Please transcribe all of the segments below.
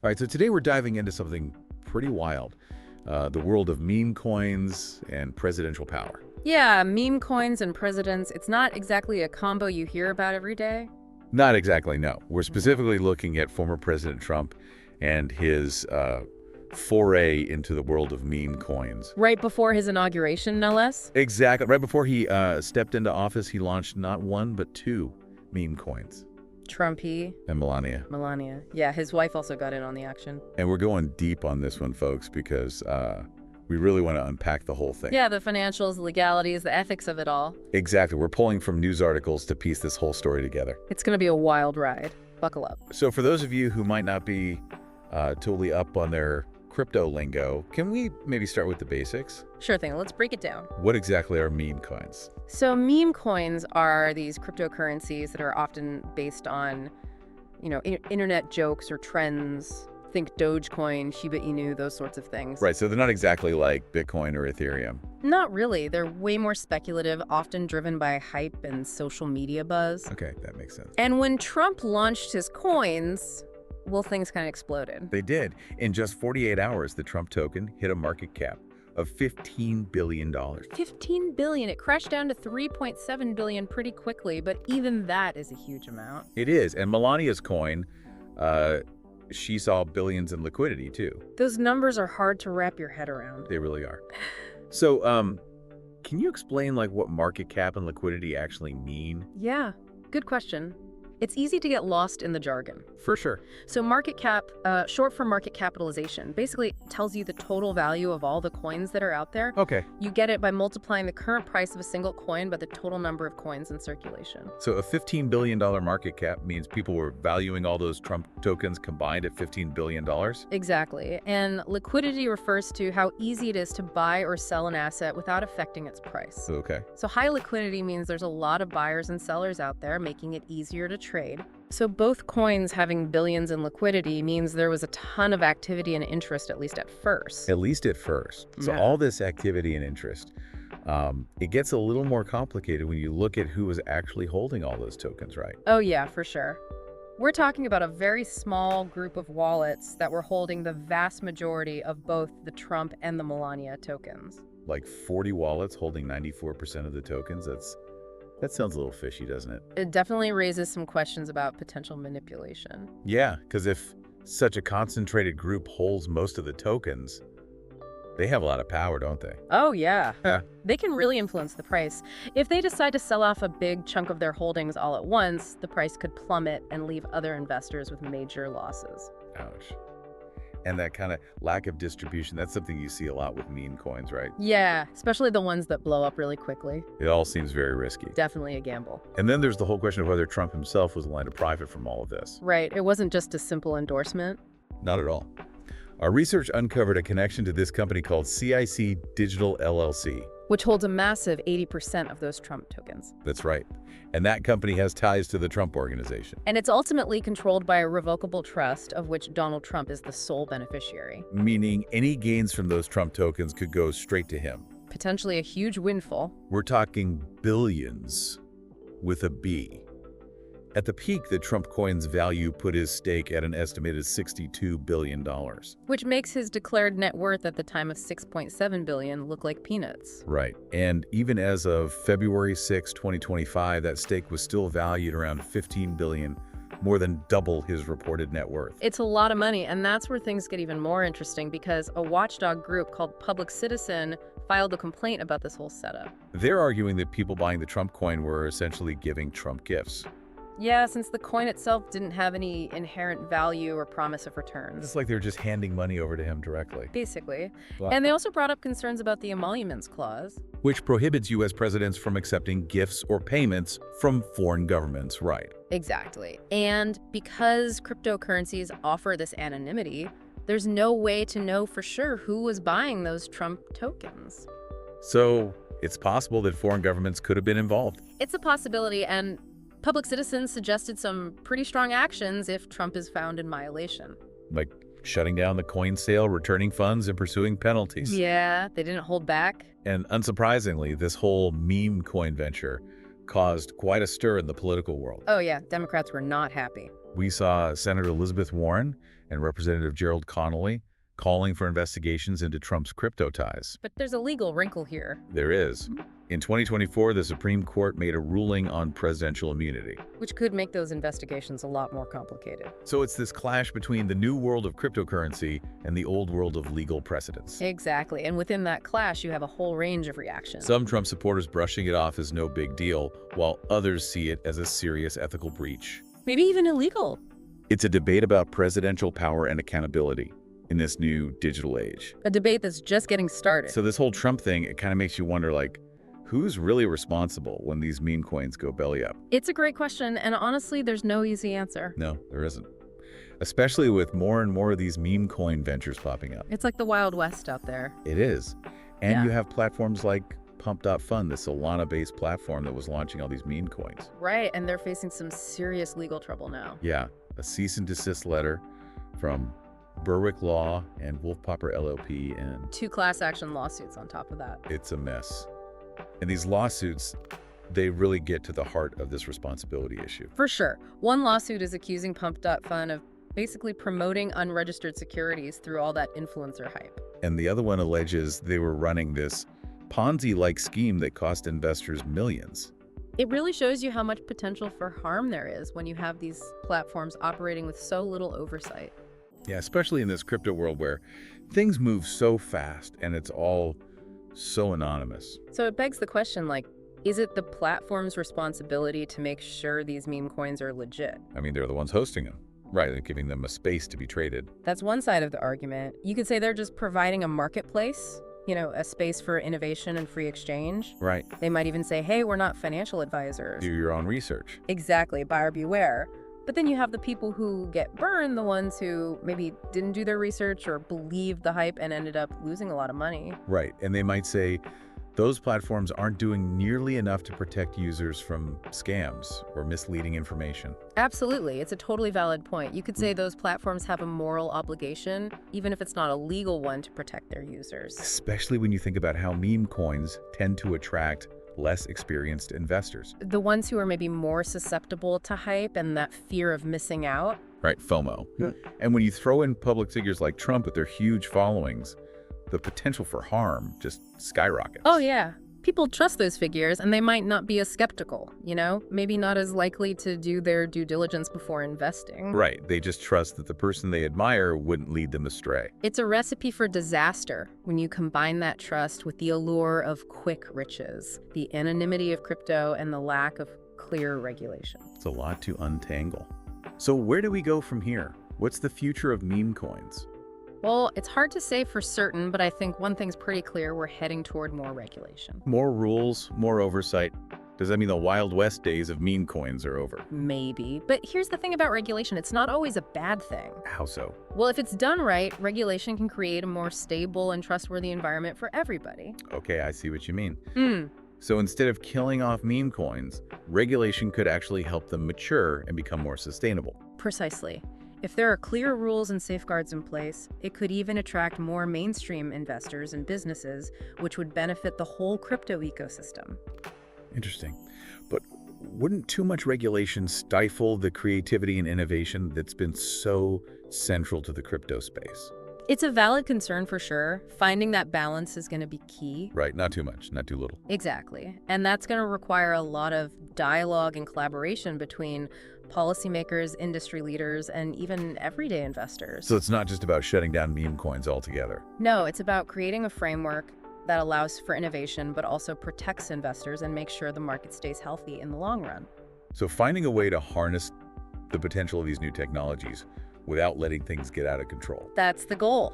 All right, so today we're diving into something pretty wild, the world of meme coins and presidential power. Yeah, meme coins and presidents, it's not exactly a combo you hear about every day. Not exactly, no. We're specifically looking at former President Trump and his foray into the world of meme coins. Right before his inauguration, no less. Exactly. Right before he stepped into office, he launched not one, but two meme coins. Trumpy, And Melania. Melania. Yeah, his wife also got in on the action. And we're going deep on this one, folks, because we really want to unpack the whole thing. Yeah, the financials, the legalities, the ethics of it all. Exactly. We're pulling from news articles to piece this whole story together. It's going to be a wild ride. Buckle up. So for those of you who might not be totally up on their crypto lingo, can we maybe start with the basics? Sure thing, let's break it down. What exactly are meme coins? So meme coins are these cryptocurrencies that are often based on, internet jokes or trends. Think Dogecoin, Shiba Inu, those sorts of things. Right, so they're not exactly like Bitcoin or Ethereum. Not really. They're way more speculative, often driven by hype and social media buzz. Okay, that makes sense. And when Trump launched his coins, well, things kind of exploded. They did. In just 48 hours, the Trump token hit a market cap of $15 billion. 15 billion. It crashed down to 3.7 billion pretty quickly, but even that is a huge amount. It is. And Melania's coin, she saw billions in liquidity, too. Those numbers are hard to wrap your head around. They really are. So, can you explain, what market cap and liquidity actually mean? Yeah, good question. It's easy to get lost in the jargon. For sure. So market cap, short for market capitalization, basically tells you the total value of all the coins that are out there. Okay. You get it by multiplying the current price of a single coin by the total number of coins in circulation. So a $15 billion market cap means people were valuing all those Trump tokens combined at $15 billion? Exactly. And liquidity refers to how easy it is to buy or sell an asset without affecting its price. Okay. So high liquidity means there's a lot of buyers and sellers out there, making it easier to trade. So both coins having billions in liquidity means there was a ton of activity and interest, at least at first. At least at first. So Yeah. all this activity and interest, it gets a little more complicated when you look at who was actually holding all those tokens, right? Oh yeah, for sure. We're talking about a very small group of wallets that were holding the vast majority of both the Trump and the Melania tokens. Like 40 wallets holding 94% of the tokens. That sounds a little fishy, doesn't it? It definitely raises some questions about potential manipulation. Yeah, because if such a concentrated group holds most of the tokens, they have a lot of power, don't they? Oh yeah. Yeah. They can really influence the price. If they decide to sell off a big chunk of their holdings all at once, the price could plummet and leave other investors with major losses. Ouch. And that kind of lack of distribution, that's something you see a lot with meme coins, right? Yeah, especially the ones that blow up really quickly. It all seems very risky. Definitely a gamble. And then there's the whole question of whether Trump himself was aligned to profit from all of this. Right, it wasn't just a simple endorsement. Not at all. Our research uncovered a connection to this company called CIC Digital LLC. Which holds a massive 80% of those Trump tokens. That's right. And that company has ties to the Trump Organization, And it's ultimately controlled by a revocable trust of which Donald Trump is the sole beneficiary. meaning any gains from those Trump tokens could go straight to him. Potentially a huge windfall. We're talking billions with a B. At the peak, the Trump coin's value put his stake at an estimated $62 billion. Which makes his declared net worth at the time of $6.7 billion look like peanuts. Right. And even as of February 6, 2025, that stake was still valued around $15 billion, more than double his reported net worth. It's a lot of money, and that's where things get even more interesting because a watchdog group called Public Citizen filed a complaint about this whole setup. They're arguing that people buying the Trump coin were essentially giving Trump gifts. Yeah, since the coin itself didn't have any inherent value or promise of returns. It's like they're just handing money over to him directly. Basically. Wow. And they also brought up concerns about the emoluments clause. Which prohibits U.S. presidents from accepting gifts or payments from foreign governments, right? Exactly. And because cryptocurrencies offer this anonymity, there's no way to know for sure who was buying those Trump tokens. So it's possible that foreign governments could have been involved. It's a possibility, and Public Citizen suggested some pretty strong actions if Trump is found in violation. Like shutting down the coin sale, returning funds, and pursuing penalties. Yeah, they didn't hold back. And unsurprisingly, this whole meme coin venture caused quite a stir in the political world. Oh yeah, Democrats were not happy. We saw Senator Elizabeth Warren and Representative Gerald Connolly calling for investigations into Trump's crypto ties. But there's a legal wrinkle here, There is. In 2024, the Supreme Court made a ruling on presidential immunity. which could make those investigations a lot more complicated. So it's this clash between the new world of cryptocurrency and the old world of legal precedents. Exactly, and within that clash, you have a whole range of reactions. Some Trump supporters brushing it off as no big deal, while others see it as a serious ethical breach. Maybe even illegal. It's a debate about presidential power and accountability in this new digital age. A debate that's just getting started. So this whole Trump thing, it kind of makes you wonder, like, who's really responsible when these meme coins go belly up? It's a great question, and honestly, there's no easy answer. No, there isn't. Especially with more and more of these meme coin ventures popping up. It's like the Wild West out there. It is. And Yeah. you have platforms like Pump.Fund, the Solana-based platform that was launching all these meme coins. Right, and they're facing some serious legal trouble now. Yeah, a cease and desist letter from Berwick Law and Wolf Popper LLP, and 2 class action lawsuits on top of that. it's a mess. And these lawsuits, they really get to the heart of this responsibility issue. For sure. One lawsuit is accusing Pump.Fund of basically promoting unregistered securities through all that influencer hype. And the other one alleges they were running this Ponzi-like scheme that cost investors millions. It really shows you how much potential for harm there is when you have these platforms operating with so little oversight. Yeah, especially in this crypto world where things move so fast and it's all so anonymous. So it begs the question, like, is it the platform's responsibility to make sure these meme coins are legit? I mean, they're the ones hosting them. Right, they're giving them a space to be traded. That's one side of the argument. You could say they're just providing a marketplace, a space for innovation and free exchange. Right. They might even say, hey, we're not financial advisors. Do your own research. Exactly, buyer beware. But then you have the people who get burned, the ones who maybe didn't do their research or believed the hype and ended up losing a lot of money. Right, and they might say those platforms aren't doing nearly enough to protect users from scams or misleading information. Absolutely, it's a totally valid point. You could say those platforms have a moral obligation, even if it's not a legal one, to protect their users. Especially when you think about how meme coins tend to attract less experienced investors. The ones who are maybe more susceptible to hype and that fear of missing out. Right, FOMO. And when you throw in public figures like Trump with their huge followings, the potential for harm just skyrockets. Oh, yeah. People trust those figures, and they might not be as skeptical, Maybe not as likely to do their due diligence before investing. Right, they just trust that the person they admire wouldn't lead them astray. It's a recipe for disaster when you combine that trust with the allure of quick riches, the anonymity of crypto, and the lack of clear regulation. It's a lot to untangle. So where do we go from here? What's the future of meme coins? Well, it's hard to say for certain, but I think one thing's pretty clear: we're heading toward more regulation. More rules, more oversight. Does that mean the Wild West days of meme coins are over? Maybe. But here's the thing about regulation: it's not always a bad thing. How so? Well, if it's done right, regulation can create a more stable and trustworthy environment for everybody. Okay, I see what you mean. So instead of killing off meme coins, regulation could actually help them mature and become more sustainable. Precisely. If there are clear rules and safeguards in place, it could even attract more mainstream investors and businesses, which would benefit the whole crypto ecosystem. Interesting. But wouldn't too much regulation stifle the creativity and innovation that's been so central to the crypto space? It's a valid concern for sure. Finding that balance is going to be key. Right, not too much, not too little. Exactly. And that's going to require a lot of dialogue and collaboration between policymakers, industry leaders, and even everyday investors. So it's not just about shutting down meme coins altogether. No, it's about creating a framework that allows for innovation, but also protects investors and makes sure the market stays healthy in the long run. So finding a way to harness the potential of these new technologies without letting things get out of control. That's the goal.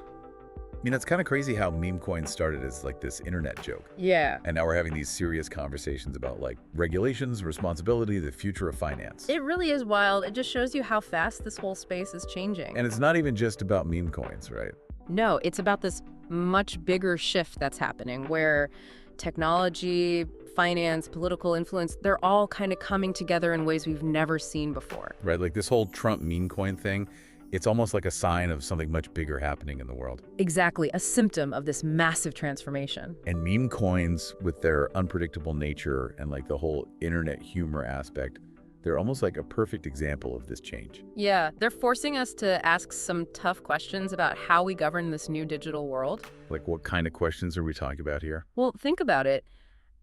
I mean, it's kind of crazy how meme coins started as like this internet joke. Yeah. And now we're having these serious conversations about like regulations, responsibility, the future of finance. It really is wild. It just shows you how fast this whole space is changing. And it's not even just about meme coins, right? No, it's about this much bigger shift that's happening where technology, finance, political influence, they're all kind of coming together in ways we've never seen before. Right, like this whole Trump meme coin thing, it's almost like a sign of something much bigger happening in the world. Exactly, a symptom of this massive transformation. And meme coins, with their unpredictable nature and like the whole internet humor aspect, They're almost like a perfect example of this change. Yeah, they're forcing us to ask some tough questions about how we govern this new digital world. Like, what kind of questions are we talking about here? Well, think about it.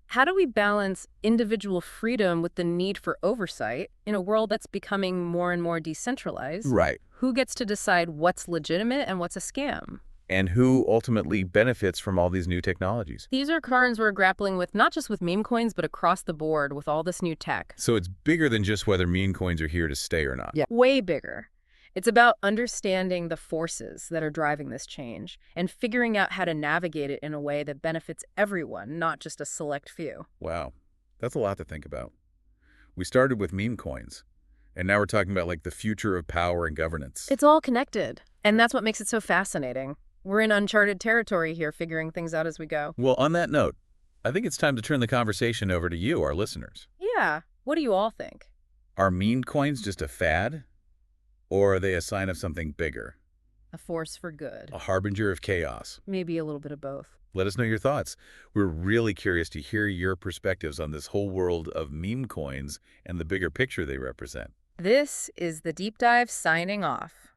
How do we balance individual freedom with the need for oversight in a world that's becoming more and more decentralized? Right. Who gets to decide what's legitimate and what's a scam? And who ultimately benefits from all these new technologies? These are concerns we're grappling with not just with meme coins, but across the board with all this new tech. So it's bigger than just whether meme coins are here to stay or not. Yeah. Way bigger. It's about understanding the forces that are driving this change and figuring out how to navigate it in a way that benefits everyone, not just a select few. Wow. That's a lot to think about. We started with meme coins, and now we're talking about like the future of power and governance. It's all connected, and that's what makes it so fascinating. We're in uncharted territory here, figuring things out as we go. Well, on that note, I think it's time to turn the conversation over to you, our listeners. Yeah, what do you all think? Are meme coins just a fad? Or are they a sign of something bigger? A force for good. A harbinger of chaos? Maybe a little bit of both. Let us know your thoughts. We're really curious to hear your perspectives on this whole world of meme coins and the bigger picture they represent. This is The Deep Dive signing off.